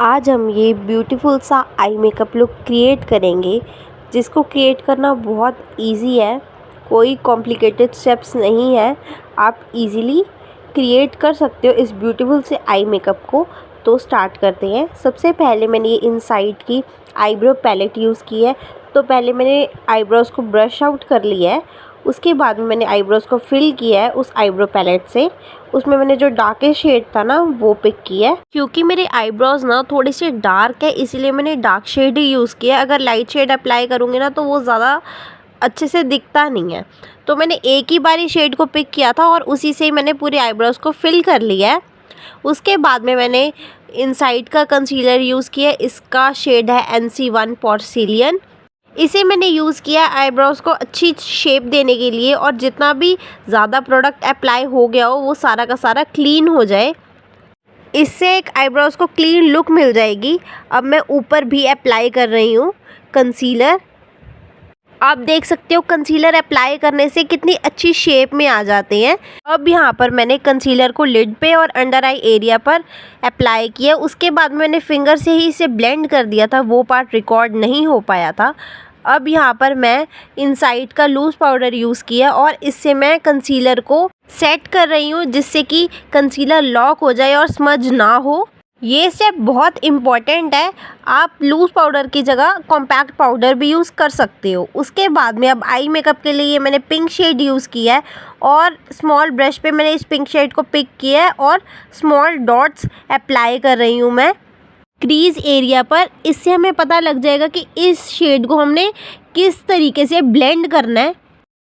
आज हम ये ब्यूटीफुल सा आई मेकअप लुक क्रिएट करेंगे, जिसको क्रिएट करना बहुत इजी है। कोई कॉम्प्लिकेटेड स्टेप्स नहीं है, आप इजीली क्रिएट कर सकते हो इस ब्यूटीफुल से आई मेकअप को। तो स्टार्ट करते हैं। सबसे पहले मैंने ये इनसाइड की आईब्रो पैलेट यूज़ की है। तो पहले मैंने आईब्रोज़ को ब्रश आउट कर लिया है, उसके बाद में मैंने आईब्रोज़ को फिल किया है उस आईब्रो पैलेट से। उसमें मैंने जो डार्केस्ट शेड था ना वो पिक किया है। क्योंकि मेरे आईब्रोज़ ना थोड़ी सी डार्क है, इसीलिए मैंने डार्क शेड ही यूज़ किया है। अगर लाइट शेड अप्लाई करूँगी ना तो वो ज़्यादा अच्छे से दिखता नहीं है। तो मैंने एक ही बारी शेड को पिक किया था और उसी से ही मैंने पूरे आईब्रोज़ को फिल कर लिया है। उसके बाद में मैंने इनसाइड का कंसीलर यूज़ किया है। इसका शेड है NC1 पोर्सिलियन। इसे मैंने यूज़ किया आईब्रोज़ को अच्छी शेप देने के लिए, और जितना भी ज़्यादा प्रोडक्ट अप्लाई हो गया हो वो सारा का सारा क्लीन हो जाए। इससे एक आईब्रोज़ को क्लीन लुक मिल जाएगी। अब मैं ऊपर भी अप्लाई कर रही हूँ कंसीलर। आप देख सकते हो कंसीलर अप्लाई करने से कितनी अच्छी शेप में आ जाते हैं। अब यहाँ पर मैंने कंसीलर को लिड पे और अंडर आई एरिया पर अप्लाई किया। उसके बाद मैंने फिंगर से ही इसे ब्लेंड कर दिया था, वो पार्ट रिकॉर्ड नहीं हो पाया था। अब यहाँ पर मैं इनसाइड का लूज़ पाउडर यूज़ किया और इससे मैं कंसीलर को सेट कर रही हूँ, जिससे कि कंसीलर लॉक हो जाए और स्मज ना हो। ये स्टेप बहुत इम्पॉर्टेंट है। आप लूज़ पाउडर की जगह कॉम्पैक्ट पाउडर भी यूज़ कर सकते हो। उसके बाद में अब आई मेकअप के लिए मैंने पिंक शेड यूज़ किया है और स्मॉल ब्रश पे मैंने इस पिंक शेड को पिक किया है और स्मॉल डॉट्स अप्लाई कर रही हूँ मैं क्रीज एरिया पर। इससे हमें पता लग जाएगा कि इस शेड को हमने किस तरीके से ब्लेंड करना है।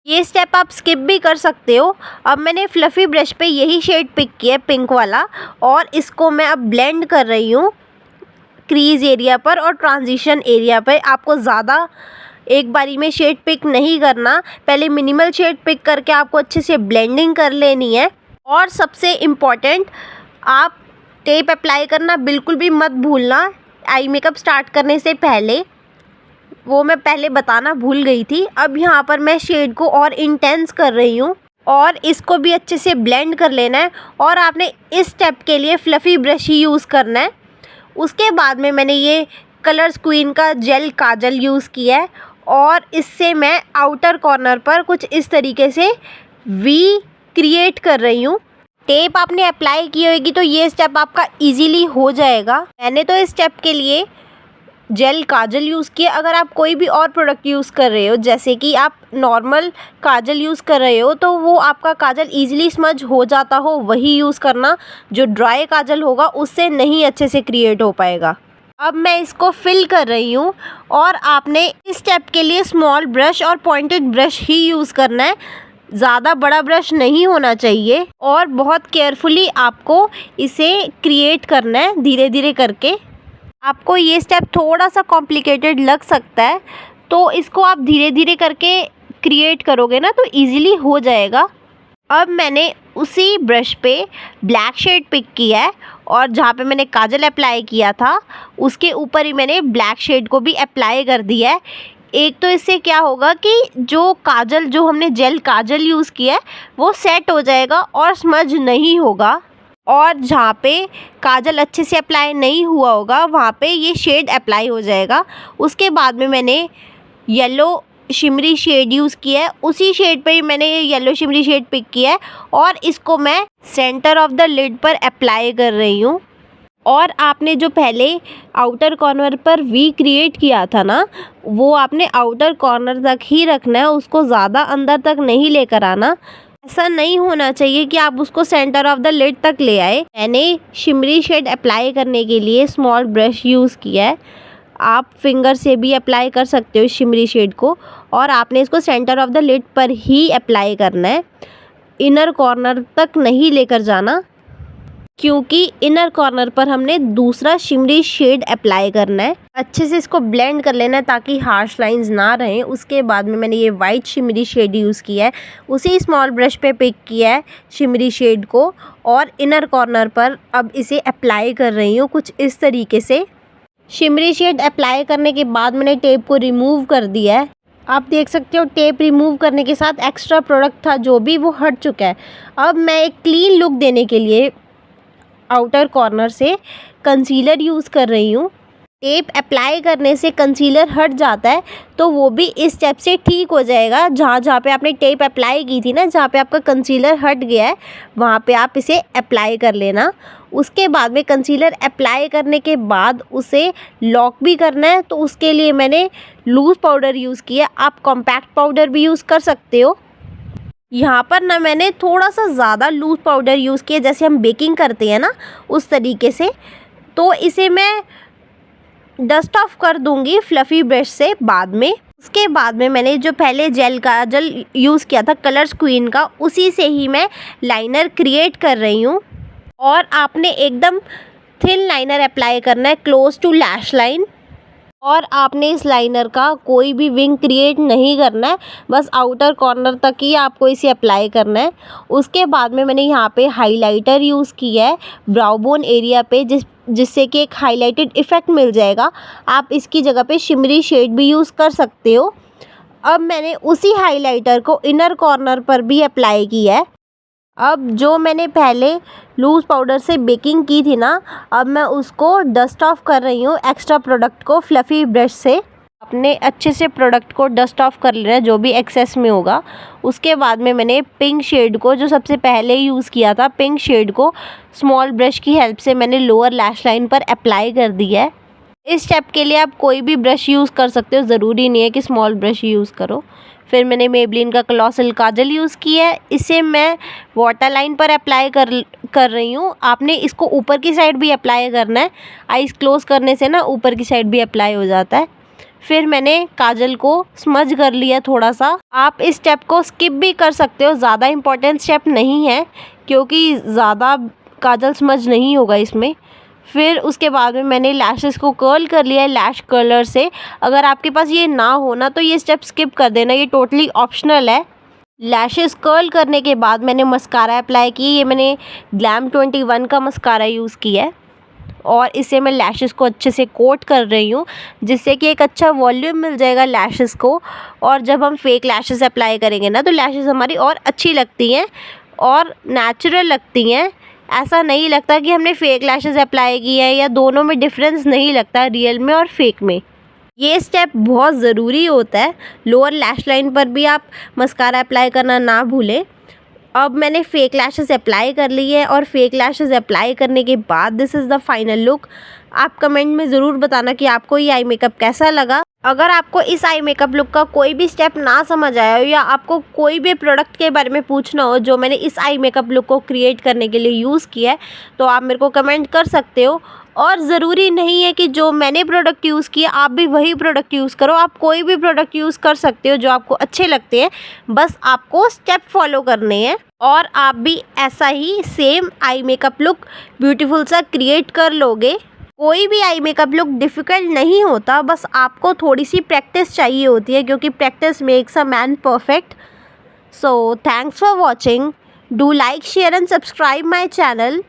ये स्टेप आप स्किप भी कर सकते हो। अब मैंने फ्लफ़ी ब्रश पे यही शेड पिक किया है, पिंक वाला, और इसको मैं अब ब्लेंड कर रही हूँ क्रीज एरिया पर और ट्रांजिशन एरिया पर। आपको ज़्यादा एक बारी में शेड पिक नहीं करना, पहले मिनिमल शेड पिक करके आपको अच्छे से ब्लेंडिंग कर लेनी है। और सबसे इम्पॉर्टेंट, आप टेप अप्लाई करना बिल्कुल भी मत भूलना आई मेकअप स्टार्ट करने से पहले, वो मैं पहले बताना भूल गई थी। अब यहाँ पर मैं शेड को और इंटेंस कर रही हूँ और इसको भी अच्छे से ब्लेंड कर लेना है। और आपने इस स्टेप के लिए फ्लफ़ी ब्रश ही यूज़ करना है। उसके बाद में मैंने ये कलर्स क्वीन का जेल काजल यूज़ किया है और इससे मैं आउटर कॉर्नर पर कुछ इस तरीके से वी क्रिएट कर रही हूँ। टेप आपने अप्लाई की होगी तो ये स्टेप आपका इजीली हो जाएगा। मैंने तो इस स्टेप के लिए जेल काजल यूज़ किया। अगर आप कोई भी और प्रोडक्ट यूज़ कर रहे हो, जैसे कि आप नॉर्मल काजल यूज़ कर रहे हो, तो वो आपका काजल इजीली स्मज हो जाता हो वही यूज़ करना। जो ड्राई काजल होगा उससे नहीं अच्छे से क्रिएट हो पाएगा। अब मैं इसको फिल कर रही हूँ और आपने इस स्टेप के लिए स्मॉल ब्रश और पॉइंटेड ब्रश ही यूज़ करना है। ज़्यादा बड़ा ब्रश नहीं होना चाहिए और बहुत केयरफुली आपको इसे क्रिएट करना है, धीरे धीरे करके। आपको ये स्टेप थोड़ा सा कॉम्प्लिकेटेड लग सकता है, तो इसको आप धीरे धीरे करके क्रिएट करोगे ना तो इजीली हो जाएगा। अब मैंने उसी ब्रश पे ब्लैक शेड पिक किया है और जहाँ पे मैंने काजल अप्लाई किया था उसके ऊपर ही मैंने ब्लैक शेड को भी अप्लाई कर दिया है। एक तो इससे क्या होगा कि जो काजल, जो हमने जेल काजल यूज़ किया है वो सेट हो जाएगा और स्मज नहीं होगा। और जहाँ पे काजल अच्छे से अप्लाई नहीं हुआ होगा वहाँ पे ये शेड अप्लाई हो जाएगा। उसके बाद में मैंने येलो शिमरी शेड यूज़ किया है, उसी शेड पे ही मैंने ये येलो शिमरी शेड पिक किया है और इसको मैं सेंटर ऑफ द लिड पर अप्लाई कर रही हूँ। और आपने जो पहले आउटर कॉर्नर पर वी क्रिएट किया था ना, वो आपने आउटर कॉर्नर तक ही रखना है, उसको ज़्यादा अंदर तक नहीं लेकर आना। ऐसा नहीं होना चाहिए कि आप उसको सेंटर ऑफ द लिड तक ले आए। मैंने शिमरी शेड अप्लाई करने के लिए स्मॉल ब्रश यूज़ किया है। आप फिंगर से भी अप्लाई कर सकते हो शिमरी शेड को, और आपने इसको सेंटर ऑफ द लिड पर ही अप्लाई करना है, इनर कॉर्नर तक नहीं लेकर जाना, क्योंकि इनर कॉर्नर पर हमने दूसरा शिमरी शेड अप्लाई करना है। अच्छे से इसको ब्लेंड कर लेना है ताकि हार्श लाइंस ना रहें। उसके बाद में मैंने ये वाइट शिमरी शेड यूज़ किया है, उसी स्मॉल ब्रश पे पिक किया है शिमरी शेड को और इनर कॉर्नर पर अब इसे अप्लाई कर रही हूँ कुछ इस तरीके से। शिमरी शेड अप्लाई करने के बाद मैंने टेप को रिमूव कर दिया है। आप देख सकते हो टेप रिमूव करने के साथ एक्स्ट्रा प्रोडक्ट था जो भी वो हट चुका है। अब मैं एक क्लीन लुक देने के लिए आउटर कॉर्नर से कंसीलर यूज़ कर रही हूँ। टेप अप्लाई करने से कंसीलर हट जाता है, तो वो भी इस स्टेप से ठीक हो जाएगा। जहाँ पे आपने टेप अप्लाई की थी ना, जहाँ पे आपका कंसीलर हट गया है, वहाँ पे आप इसे अप्लाई कर लेना। उसके बाद में कंसीलर अप्लाई करने के बाद उसे लॉक भी करना है, तो उसके लिए मैंने लूज़ पाउडर यूज़ किया। आप कॉम्पैक्ट पाउडर भी यूज़ कर सकते हो। यहाँ पर ना मैंने थोड़ा सा ज़्यादा लूज़ पाउडर यूज़ किया, जैसे हम बेकिंग करते हैं ना उस तरीके से। तो इसे मैं डस्ट ऑफ कर दूंगी फ्लफ़ी ब्रश से बाद में। उसके बाद में मैंने जो पहले जेल काजल यूज़ किया था कलर्स क्वीन का, उसी से ही मैं लाइनर क्रिएट कर रही हूँ। और आपने एकदम थिन लाइनर अप्लाई करना है, क्लोज टू लैश लाइन। और आपने इस लाइनर का कोई भी विंग क्रिएट नहीं करना है, बस आउटर कॉर्नर तक ही आपको इसे अप्लाई करना है। उसके बाद में मैंने यहाँ पे हाइलाइटर यूज़ किया है ब्राउ बोन एरिया पे, जिससे कि एक हाइलाइटेड इफ़ेक्ट मिल जाएगा। आप इसकी जगह पे शिमरी शेड भी यूज़ कर सकते हो। अब मैंने उसी हाइलाइटर को इनर कॉर्नर पर भी अप्लाई किया है। अब जो मैंने पहले लूज़ पाउडर से बेकिंग की थी ना, अब मैं उसको डस्ट ऑफ कर रही हूँ एक्स्ट्रा प्रोडक्ट को फ्लफ़ी ब्रश से। अपने अच्छे से प्रोडक्ट को डस्ट ऑफ कर लेना है, जो भी एक्सेस में होगा। उसके बाद में मैंने पिंक शेड को, जो सबसे पहले यूज़ किया था, पिंक शेड को स्मॉल ब्रश की हेल्प से मैंने लोअर लैश लाइन पर अप्लाई कर दिया है। इस स्टेप के लिए आप कोई भी ब्रश यूज़ कर सकते हो, ज़रूरी नहीं है कि स्मॉल ब्रश यूज़ करो। फिर मैंने मेबलिन का कलॉसल काजल यूज़ किया है, इसे मैं वाटर लाइन पर अप्लाई कर रही हूँ। आपने इसको ऊपर की साइड भी अप्लाई करना है, आइज़ क्लोज़ करने से ना ऊपर की साइड भी अप्लाई हो जाता है। फिर मैंने काजल को स्मज कर लिया थोड़ा सा। आप इस स्टेप को स्किप भी कर सकते हो, ज़्यादा इम्पोर्टेंट स्टेप नहीं है, क्योंकि ज़्यादा काजल स्मज नहीं होगा इसमें। फिर उसके बाद में मैंने लैशेस को कर्ल कर लिया है लैश कर्लर से। अगर आपके पास ये ना हो ना, तो ये स्टेप स्किप कर देना, ये टोटली ऑप्शनल है। लैशेस कर्ल करने के बाद मैंने मस्कारा अप्लाई की। ये मैंने ग्लैम 21 का मस्कारा यूज़ किया है, और इसे मैं लैशेस को अच्छे से कोट कर रही हूँ, जिससे कि एक अच्छा वॉल्यूम मिल जाएगा लैशेस को। और जब हम फेक लैशेस अप्लाई करेंगे ना, तो लैशेस हमारी और अच्छी लगती हैं और नेचुरल लगती हैं। ऐसा नहीं लगता कि हमने फेक लैशेस अप्लाई की है, या दोनों में डिफरेंस नहीं लगता रियल में और फेक में। ये स्टेप बहुत ज़रूरी होता है। लोअर लैश लाइन पर भी आप मस्कारा अप्लाई करना ना भूलें। अब मैंने फेक लैशेस अप्लाई कर ली है, और फेक लैशेस अप्लाई करने के बाद this is the final look. आप कमेंट में ज़रूर बताना कि आपको ये आई मेकअप कैसा लगा। अगर आपको इस आई मेकअप लुक का कोई भी स्टेप ना समझ आया हो, या आपको कोई भी प्रोडक्ट के बारे में पूछना हो जो मैंने इस आई मेकअप लुक को क्रिएट करने के लिए यूज़ किया है, तो आप मेरे को कमेंट कर सकते हो। और ज़रूरी नहीं है कि जो मैंने प्रोडक्ट यूज़ किया आप भी वही प्रोडक्ट यूज़ करो। आप कोई भी प्रोडक्ट यूज़ कर सकते हो जो आपको अच्छे लगते हैं, बस आपको स्टेप फॉलो करने हैं, और आप भी ऐसा ही same eye makeup look beautiful सा क्रिएट कर लोगे। कोई भी आई मेकअप लुक डिफ़िकल्ट नहीं होता, बस आपको थोड़ी सी प्रैक्टिस चाहिए होती है, क्योंकि practice makes a man perfect. So thanks for watching. Do like, share and subscribe my channel.